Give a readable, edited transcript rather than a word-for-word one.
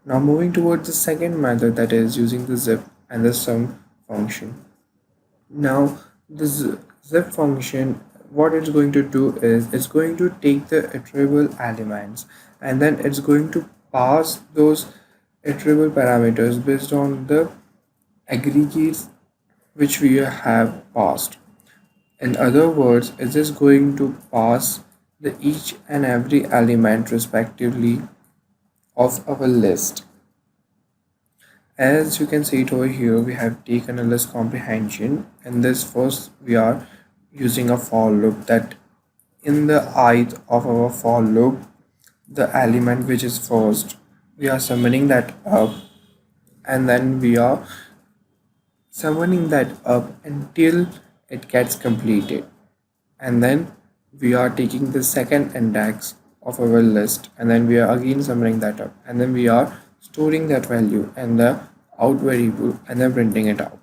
Now moving towards the second method, that is using the zip and the sum function. Now the zip function, what it's going to do is it's going to take the iterable elements and then it's going to pass those iterable parameters based on the aggregates which we have passed. In other words, it is going to pass the each and every element respectively of our list. As you can see it over here, we have taken a list comprehension. In this first, we are using a for loop that in the ith of our for loop, the element which is first, we are summoning that up and then we are summoning that up until it gets completed. And then we are taking the second index of our list and then we are again summoning that up and then we are storing that value and the out variable and then printing it out.